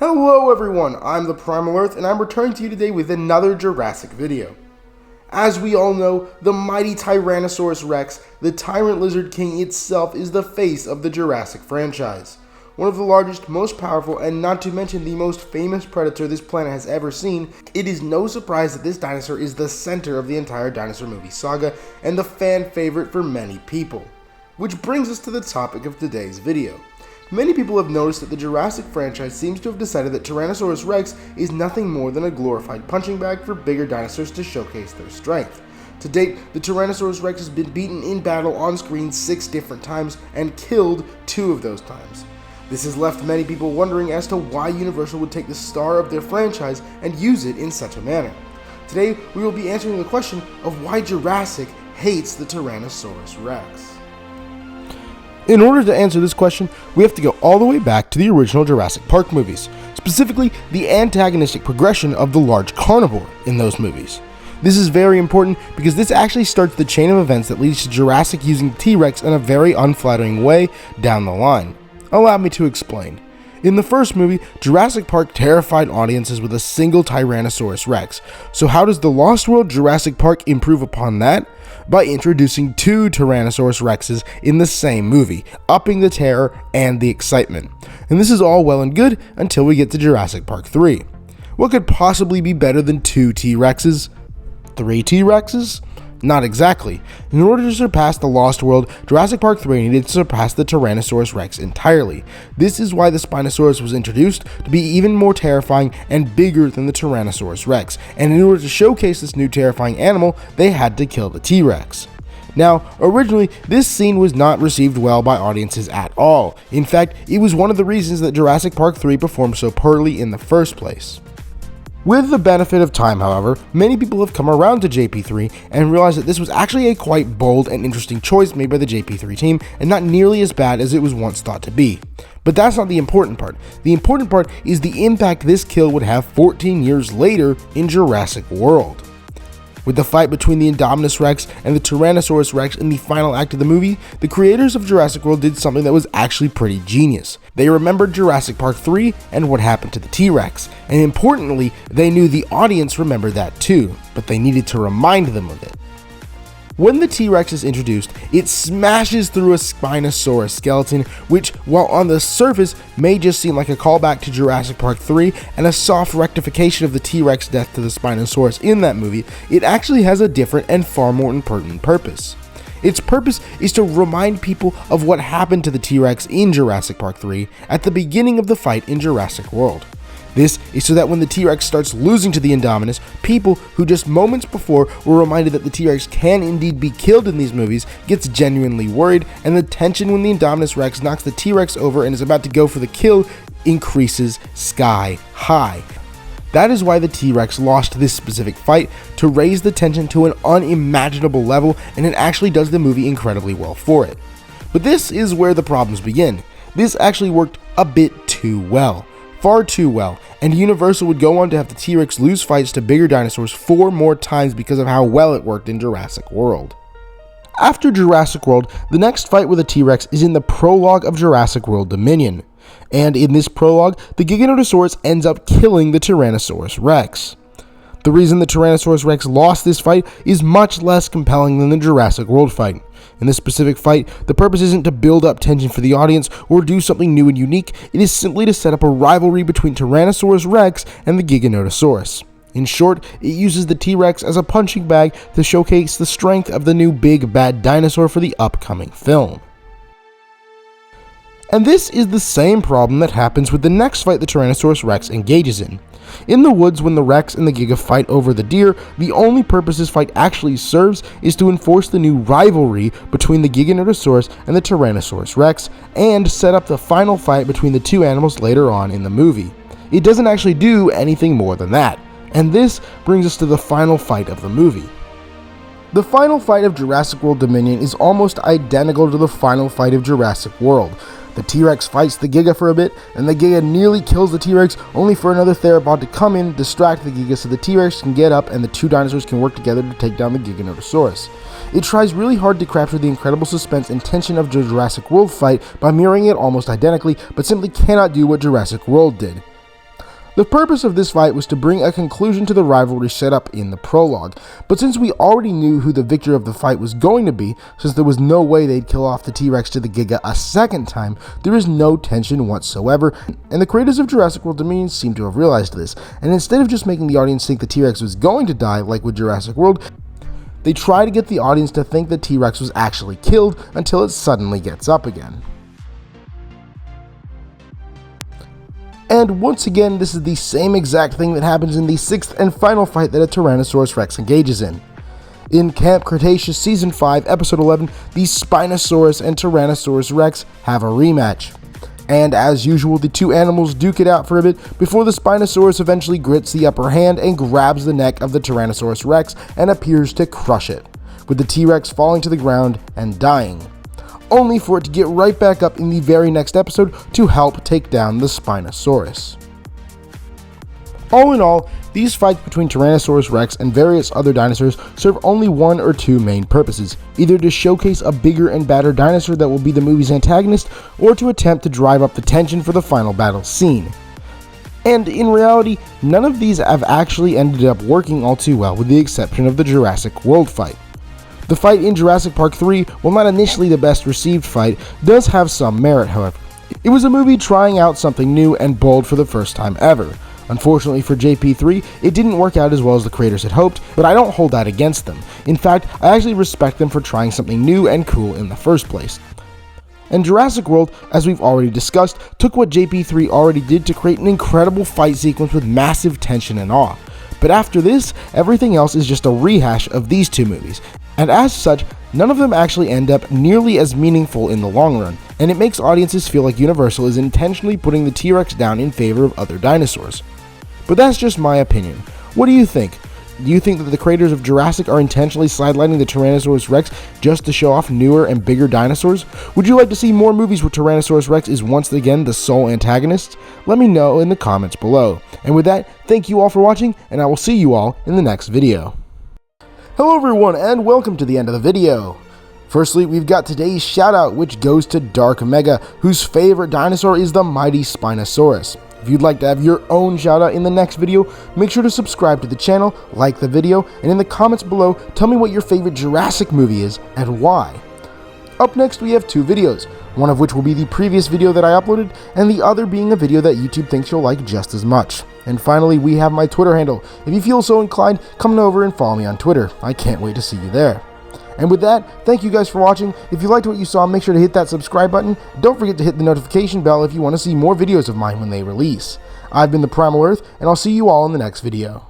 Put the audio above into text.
Hello everyone, I'm the Primal Earth and I'm returning to you today with another Jurassic video. As we all know, the mighty Tyrannosaurus Rex, the tyrant lizard king itself, is the face of the Jurassic franchise. One of the largest, most powerful, and not to mention the most famous predator this planet has ever seen, it is no surprise that this dinosaur is the center of the entire dinosaur movie saga and the fan favorite for many people. Which brings us to the topic of today's video. Many people have noticed that the Jurassic franchise seems to have decided that Tyrannosaurus Rex is nothing more than a glorified punching bag for bigger dinosaurs to showcase their strength. To date, the Tyrannosaurus Rex has been beaten in battle on screen 6 different times and killed 2 of those times. This has left many people wondering as to why Universal would take the star of their franchise and use it in such a manner. Today, we will be answering the question of why Jurassic hates the Tyrannosaurus Rex. In order to answer this question, we have to go all the way back to the original Jurassic Park movies, specifically the antagonistic progression of the large carnivore in those movies. This is very important because this actually starts the chain of events that leads to Jurassic using the T-Rex in a very unflattering way down the line. Allow me to explain. In the first movie, Jurassic Park terrified audiences with a single Tyrannosaurus Rex. So how does the Lost World Jurassic Park improve upon that? By introducing 2 Tyrannosaurus Rexes in the same movie, upping the terror and the excitement. And this is all well and good until we get to Jurassic Park 3. What could possibly be better than 2 T-Rexes? 3 T-Rexes? Not exactly. In order to surpass the Lost World, Jurassic Park 3 needed to surpass the Tyrannosaurus Rex entirely. This is why the Spinosaurus was introduced to be even more terrifying and bigger than the Tyrannosaurus Rex, and in order to showcase this new terrifying animal, they had to kill the T-Rex. Now, originally, this scene was not received well by audiences at all. In fact, it was one of the reasons that Jurassic Park 3 performed so poorly in the first place. With the benefit of time, however, many people have come around to JP3 and realized that this was actually a quite bold and interesting choice made by the JP3 team and not nearly as bad as it was once thought to be. But that's not the important part. The important part is the impact this kill would have 14 years later in Jurassic World. With the fight between the Indominus Rex and the Tyrannosaurus Rex in the final act of the movie, the creators of Jurassic World did something that was actually pretty genius. They remembered Jurassic Park 3 and what happened to the T-Rex, and importantly, they knew the audience remembered that too, but they needed to remind them of it. When the T-Rex is introduced, it smashes through a Spinosaurus skeleton, which, while on the surface, may just seem like a callback to Jurassic Park 3 and a soft rectification of the T-Rex death to the Spinosaurus in that movie, it actually has a different and far more important purpose. Its purpose is to remind people of what happened to the T-Rex in Jurassic Park 3 at the beginning of the fight in Jurassic World. This is so that when the T-Rex starts losing to the Indominus, people who just moments before were reminded that the T-Rex can indeed be killed in these movies gets genuinely worried, and the tension when the Indominus Rex knocks the T-Rex over and is about to go for the kill increases sky high. That is why the T-Rex lost this specific fight, to raise the tension to an unimaginable level, and it actually does the movie incredibly well for it. But this is where the problems begin. This actually worked a bit too well. Far too well, and Universal would go on to have the T-Rex lose fights to bigger dinosaurs 4 more times because of how well it worked in Jurassic World. After Jurassic World, the next fight with the T-Rex is in the prologue of Jurassic World Dominion, and in this prologue, the Giganotosaurus ends up killing the Tyrannosaurus Rex. The reason the Tyrannosaurus Rex lost this fight is much less compelling than the Jurassic World fight. In this specific fight, the purpose isn't to build up tension for the audience or do something new and unique, it is simply to set up a rivalry between Tyrannosaurus Rex and the Giganotosaurus. In short, it uses the T-Rex as a punching bag to showcase the strength of the new big bad dinosaur for the upcoming film. And this is the same problem that happens with the next fight the Tyrannosaurus Rex engages in. In the woods, when the Rex and the Giga fight over the deer, the only purpose this fight actually serves is to enforce the new rivalry between the Giganotosaurus and the Tyrannosaurus Rex, and set up the final fight between the 2 animals later on in the movie. It doesn't actually do anything more than that. And this brings us to the final fight of the movie. The final fight of Jurassic World Dominion is almost identical to the final fight of Jurassic World. The T-Rex fights the Giga for a bit, and the Giga nearly kills the T-Rex, only for another theropod to come in, distract the Giga so the T-Rex can get up and the 2 dinosaurs can work together to take down the Giganotosaurus. It tries really hard to capture the incredible suspense and tension of the Jurassic World fight by mirroring it almost identically, but simply cannot do what Jurassic World did. The purpose of this fight was to bring a conclusion to the rivalry set up in the prologue, but since we already knew who the victor of the fight was going to be, since there was no way they'd kill off the T-Rex to the Giga a second time, there is no tension whatsoever, and the creators of Jurassic World Dominion seem to have realized this, and instead of just making the audience think the T-Rex was going to die like with Jurassic World, they try to get the audience to think the T-Rex was actually killed until it suddenly gets up again. And once again, this is the same exact thing that happens in the 6th and final fight that a Tyrannosaurus Rex engages in. In Camp Cretaceous Season 5, Episode 11, the Spinosaurus and Tyrannosaurus Rex have a rematch. And as usual, the two animals duke it out for a bit before the Spinosaurus eventually grits the upper hand and grabs the neck of the Tyrannosaurus Rex and appears to crush it, with the T-Rex falling to the ground and dying, only for it to get right back up in the very next episode to help take down the Spinosaurus. All in all, these fights between Tyrannosaurus Rex and various other dinosaurs serve only one or two main purposes, either to showcase a bigger and badder dinosaur that will be the movie's antagonist, or to attempt to drive up the tension for the final battle scene. And in reality, none of these have actually ended up working all too well, with the exception of the Jurassic World fight. The fight in Jurassic Park 3, while not initially the best received fight, does have some merit, however. It was a movie trying out something new and bold for the first time ever. Unfortunately for JP3, it didn't work out as well as the creators had hoped, but I don't hold that against them. In fact, I actually respect them for trying something new and cool in the first place. And Jurassic World, as we've already discussed, took what JP3 already did to create an incredible fight sequence with massive tension and awe. But after this, everything else is just a rehash of these two movies, and as such, none of them actually end up nearly as meaningful in the long run, and it makes audiences feel like Universal is intentionally putting the T-Rex down in favor of other dinosaurs. But that's just my opinion. What do you think? Do you think that the creators of Jurassic are intentionally sidelining the Tyrannosaurus Rex just to show off newer and bigger dinosaurs? Would you like to see more movies where Tyrannosaurus Rex is once again the sole antagonist? Let me know in the comments below. And with that, thank you all for watching, and I will see you all in the next video. Hello everyone, and welcome to the end of the video. Firstly, we've got today's shout out, which goes to Dark Mega, whose favorite dinosaur is the mighty Spinosaurus. If you'd like to have your own shout out in the next video, make sure to subscribe to the channel, like the video, and in the comments below, tell me what your favorite Jurassic movie is and why. Up next, we have two videos, one of which will be the previous video that I uploaded, and the other being a video that YouTube thinks you'll like just as much. And finally, we have my Twitter handle. If you feel so inclined, come on over and follow me on Twitter. I can't wait to see you there. And with that, thank you guys for watching. If you liked what you saw, make sure to hit that subscribe button. Don't forget to hit the notification bell if you want to see more videos of mine when they release. I've been the Primal Earth, and I'll see you all in the next video.